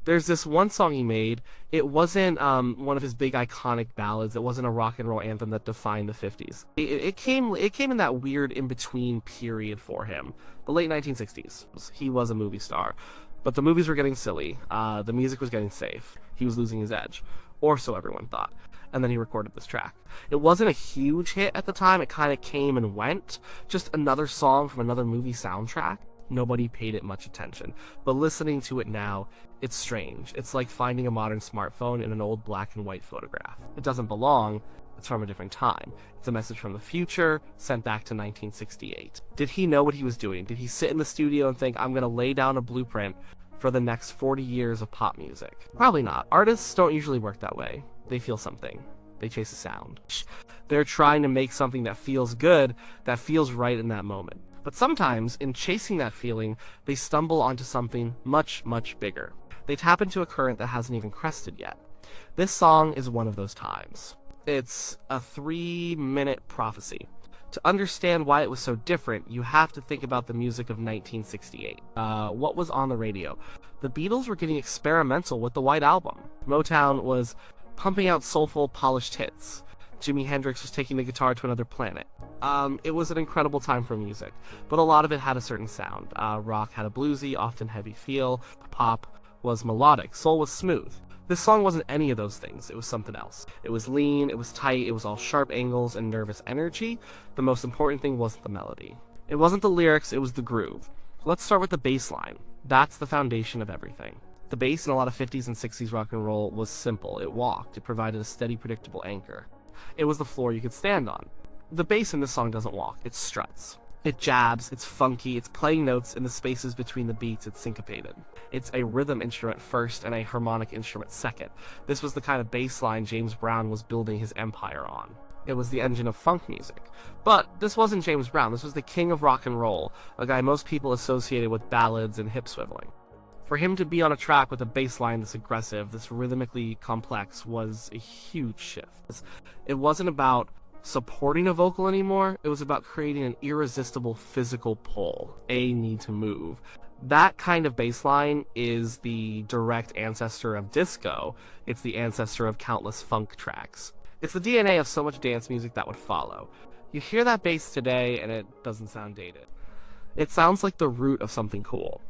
There's this one song he made. It wasn't one of his big iconic ballads. It wasn't a rock and roll anthem that defined the 50s. It came in that weird in-between period for him. The late 1960s. He was a movie star. But the movies were getting silly. The music was getting safe. He was losing his edge. Or so everyone thought. And then he recorded this track. It wasn't a huge hit at the time. It kind of came and went. Just another song from another movie soundtrack. Nobody paid it much attention. But listening to it now, it's strange. It's like finding a modern smartphone in an old black and white photograph. It doesn't belong. It's from a different time. It's a message from the future, sent back to 1968. Did he know what he was doing? Did he sit in the studio and think, I'm going to lay down a blueprint for the next 40 years of pop music? Probably not. Artists don't usually work that way. They feel something. They chase a sound. They're trying to make something that feels good, that feels right in that moment. But sometimes, in chasing that feeling, they stumble onto something much, much bigger. They tap into a current that hasn't even crested yet. This song is one of those times. It's a 3-minute prophecy. To understand why it was so different, you have to think about the music of 1968. What was on the radio? The Beatles were getting experimental with the White Album. Motown was pumping out soulful, polished hits. Jimi Hendrix was taking the guitar to another planet. It was an incredible time for music, but a lot of it had a certain sound. Rock had a bluesy, often heavy feel. Pop was melodic. Soul was smooth. This song wasn't any of those things. It was something else. It was lean, it was tight, it was all sharp angles and nervous energy. The most important thing wasn't the melody. It wasn't the lyrics, it was the groove. Let's start with the bass line. That's the foundation of everything. The bass in a lot of 50s and 60s rock and roll was simple. It walked. It provided a steady, predictable anchor. It was the floor you could stand on. The bass in this song doesn't walk. It struts. It jabs, it's funky, it's playing notes in the spaces between the beats, it's syncopated. It's a rhythm instrument first and a harmonic instrument second. This was the kind of bass line James Brown was building his empire on. It was the engine of funk music. But this wasn't James Brown, this was the king of rock and roll, a guy most people associated with ballads and hip swiveling. For him to be on a track with a bass line this aggressive, this rhythmically complex, was a huge shift. It wasn't about supporting a vocal anymore, it was about creating an irresistible physical pull, a need to move. That kind of bass line is the direct ancestor of disco. It's the ancestor of countless funk tracks. It's the DNA of so much dance music that would follow. You hear that bass today and it doesn't sound dated. It sounds like the root of something cool.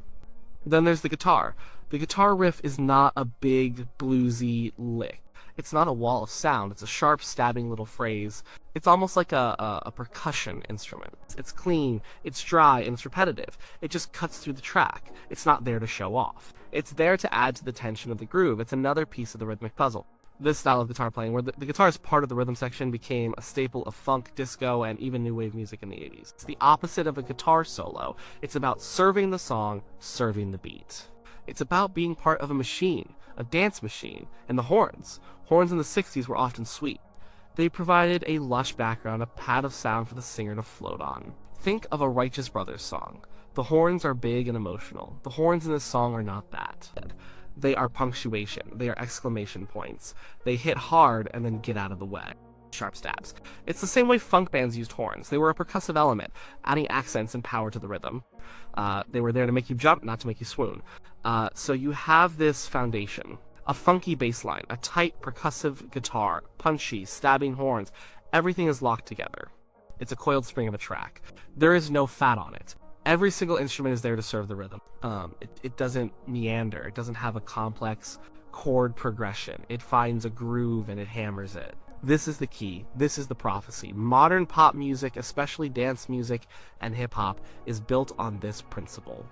Then there's the guitar. The guitar riff is not a big bluesy lick. It's not a wall of sound, it's a sharp stabbing little phrase. It's almost like a percussion instrument. It's clean, it's dry, and it's repetitive. It just cuts through the track. It's not there to show off. It's there to add to the tension of the groove. It's another piece of the rhythmic puzzle. This style of guitar playing, where the guitar is part of the rhythm section, became a staple of funk, disco, and even new wave music in the 80s. It's the opposite of a guitar solo. It's about serving the song, serving the beat. It's about being part of a machine, a dance machine, and the horns. Horns in the 60s were often sweet. They provided a lush background, a pad of sound for the singer to float on. Think of a Righteous Brothers song. The horns are big and emotional. The horns in this song are not that. They are punctuation. They are exclamation points. They hit hard and then get out of the way. Sharp stabs. It's the same way funk bands used horns. They were a percussive element, adding accents and power to the rhythm. They were there to make you jump, not to make you swoon. So you have this foundation. A funky bass line, a tight percussive guitar, punchy, stabbing horns. Everything is locked together. It's a coiled spring of a track. There is no fat on it. Every single instrument is there to serve the rhythm. It doesn't meander. It doesn't have a complex chord progression. It finds a groove and it hammers it. This is the key. This is the prophecy. Modern pop music, especially dance music and hip-hop, is built on this principle.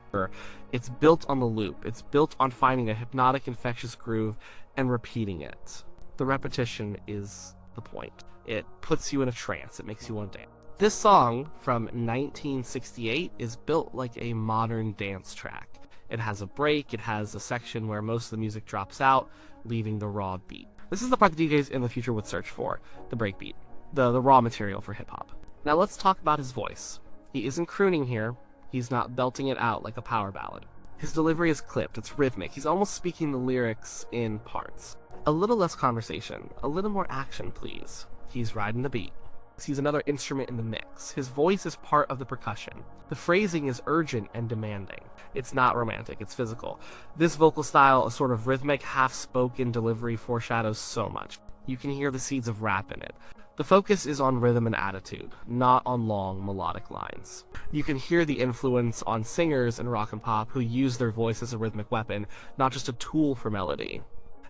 It's built on the loop. It's built on finding a hypnotic, infectious groove and repeating it. The repetition is the point. It puts you in a trance. It makes you want to dance. This song from 1968 is built like a modern dance track. It has a break. It has a section where most of the music drops out, leaving the raw beat. This is the part that DJs in the future would search for, the breakbeat, the raw material for hip-hop. Now let's talk about his voice. He isn't crooning here. He's not belting it out like a power ballad. His delivery is clipped, it's rhythmic. He's almost speaking the lyrics in parts. A little less conversation, a little more action, please. He's riding the beat. He's another instrument in the mix. His voice is part of the percussion. The phrasing is urgent and demanding. It's not romantic, it's physical. This vocal style, a sort of rhythmic, half-spoken delivery, foreshadows so much. You can hear the seeds of rap in it. The focus is on rhythm and attitude, not on long, melodic lines. You can hear the influence on singers in rock and pop who use their voice as a rhythmic weapon, not just a tool for melody.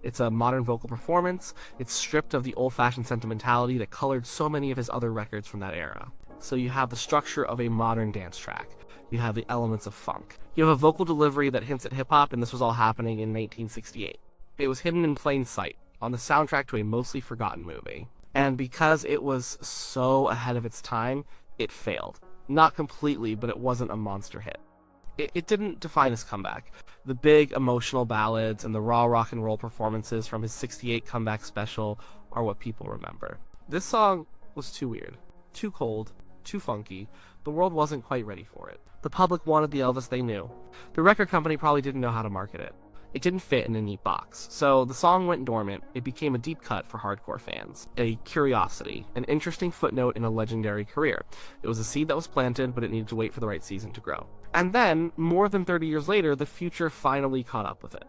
It's a modern vocal performance. It's stripped of the old-fashioned sentimentality that colored so many of his other records from that era. So you have the structure of a modern dance track. You have the elements of funk. You have a vocal delivery that hints at hip-hop, and this was all happening in 1968. It was hidden in plain sight, on the soundtrack to a mostly forgotten movie. And because it was so ahead of its time, it failed. Not completely, but it wasn't a monster hit. It didn't define his comeback. The big emotional ballads and the raw rock and roll performances from his '68 comeback special are what people remember. This song was too weird, too cold, too funky. The world wasn't quite ready for it. The public wanted the Elvis they knew. The record company probably didn't know how to market it. It didn't fit in a neat box, so the song went dormant. It became a deep cut for hardcore fans. A curiosity, an interesting footnote in a legendary career. It was a seed that was planted, but it needed to wait for the right season to grow. And then, more than 30 years later, the future finally caught up with it.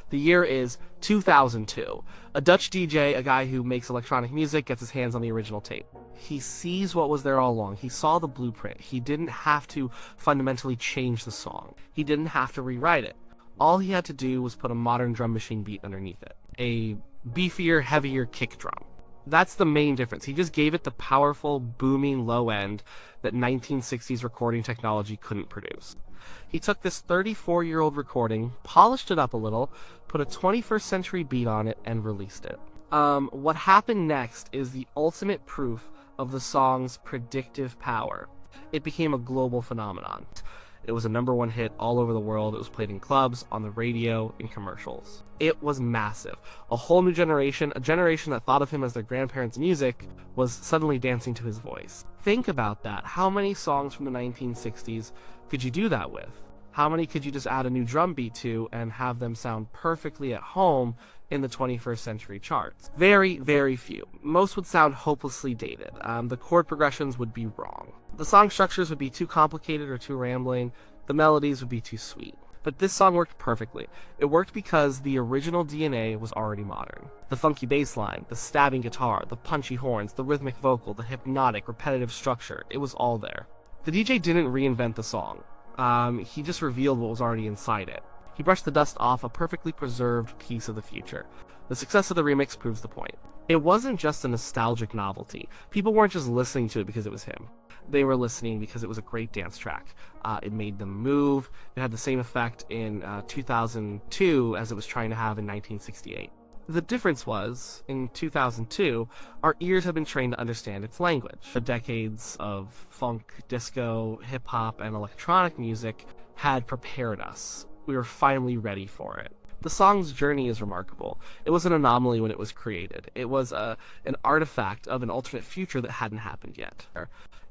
The year is 2002. A Dutch DJ, a guy who makes electronic music, gets his hands on the original tape. He sees what was there all along. He saw the blueprint. He didn't have to fundamentally change the song. He didn't have to rewrite it. All he had to do was put a modern drum machine beat underneath it. A beefier, heavier kick drum. That's the main difference. He just gave it the powerful, booming low end that 1960s recording technology couldn't produce. He took this 34-year-old recording, polished it up a little, put a 21st century beat on it, and released it. What happened next is the ultimate proof of the song's predictive power. It became a global phenomenon. It was a #1 hit all over the world. It was played in clubs, on the radio, in commercials. It was massive. A whole new generation, a generation that thought of him as their grandparents' music, was suddenly dancing to his voice. Think about that. How many songs from the 1960s could you do that with? How many could you just add a new drum beat to and have them sound perfectly at home in the 21st century charts? Very, very few. Most would sound hopelessly dated. The chord progressions would be wrong. The song structures would be too complicated or too rambling. The melodies would be too sweet. But this song worked perfectly. It worked because the original DNA was already modern. The funky bass line, the stabbing guitar, the punchy horns, the rhythmic vocal, the hypnotic, repetitive structure, it was all there. The DJ didn't reinvent the song. He just revealed what was already inside it. He brushed the dust off a perfectly preserved piece of the future. The success of the remix proves the point. It wasn't just a nostalgic novelty. People weren't just listening to it because it was him. They were listening because it was a great dance track. It made them move. It had the same effect in 2002 as it was trying to have in 1968. The difference was, in 2002, our ears had been trained to understand its language. The decades of funk, disco, hip-hop, and electronic music had prepared us. We were finally ready for it. The song's journey is remarkable. It was an anomaly when it was created. It was an artifact of an alternate future that hadn't happened yet.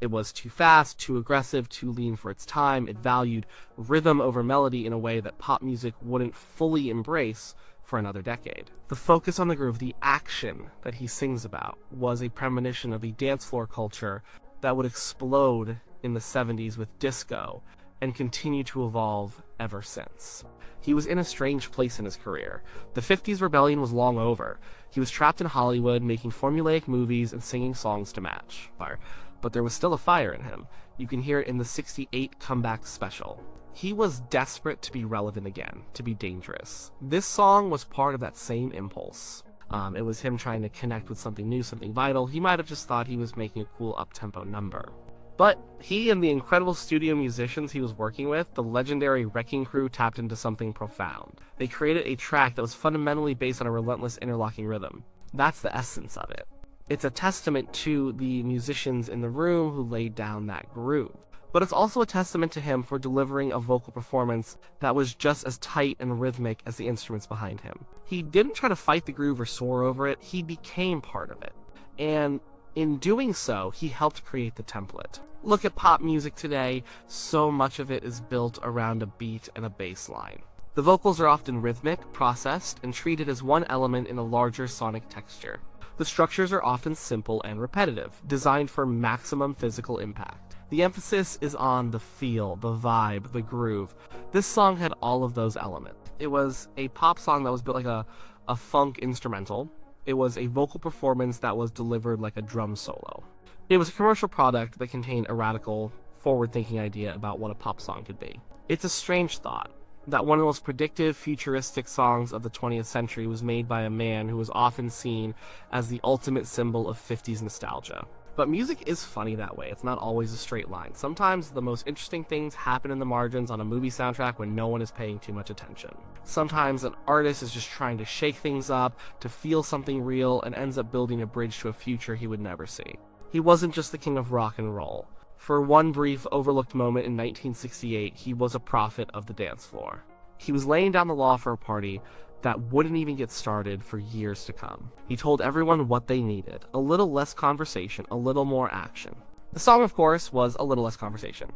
It was too fast, too aggressive, too lean for its time. It valued rhythm over melody in a way that pop music wouldn't fully embrace for another decade. The focus on the groove, the action that he sings about, was a premonition of a dance floor culture that would explode in the 70s with disco and continue to evolve ever since. He was in a strange place in his career. The 50s rebellion was long over. He was trapped in Hollywood making formulaic movies and singing songs to match. But there was still a fire in him. You can hear it in the '68 comeback special. He was desperate to be relevant again, to be dangerous. This song was part of that same impulse. It was him trying to connect with something new, something vital. He might have just thought he was making a cool up-tempo number. But he and the incredible studio musicians he was working with, the legendary Wrecking Crew, tapped into something profound. They created a track that was fundamentally based on a relentless interlocking rhythm. That's the essence of it. It's a testament to the musicians in the room who laid down that groove. But it's also a testament to him for delivering a vocal performance that was just as tight and rhythmic as the instruments behind him. He didn't try to fight the groove or soar over it, he became part of it. And in doing so, he helped create the template. Look at pop music today, so much of it is built around a beat and a bass line. The vocals are often rhythmic, processed, and treated as one element in a larger sonic texture. The structures are often simple and repetitive, designed for maximum physical impact. The emphasis is on the feel, the vibe, the groove. This song had all of those elements. It was a pop song that was built like a funk instrumental. It was a vocal performance that was delivered like a drum solo. It was a commercial product that contained a radical, forward-thinking idea about what a pop song could be. It's a strange thought that one of the most predictive, futuristic songs of the 20th century was made by a man who was often seen as the ultimate symbol of 50s nostalgia. But music is funny that way. It's not always a straight line. Sometimes the most interesting things happen in the margins on a movie soundtrack when no one is paying too much attention. Sometimes an artist is just trying to shake things up, to feel something real, and ends up building a bridge to a future he would never see. He wasn't just the king of rock and roll. For one brief, overlooked moment in 1968, he was a prophet of the dance floor. He was laying down the law for a party that wouldn't even get started for years to come. He told everyone what they needed: a little less conversation, a little more action. The song, of course, was A Little Less Conversation.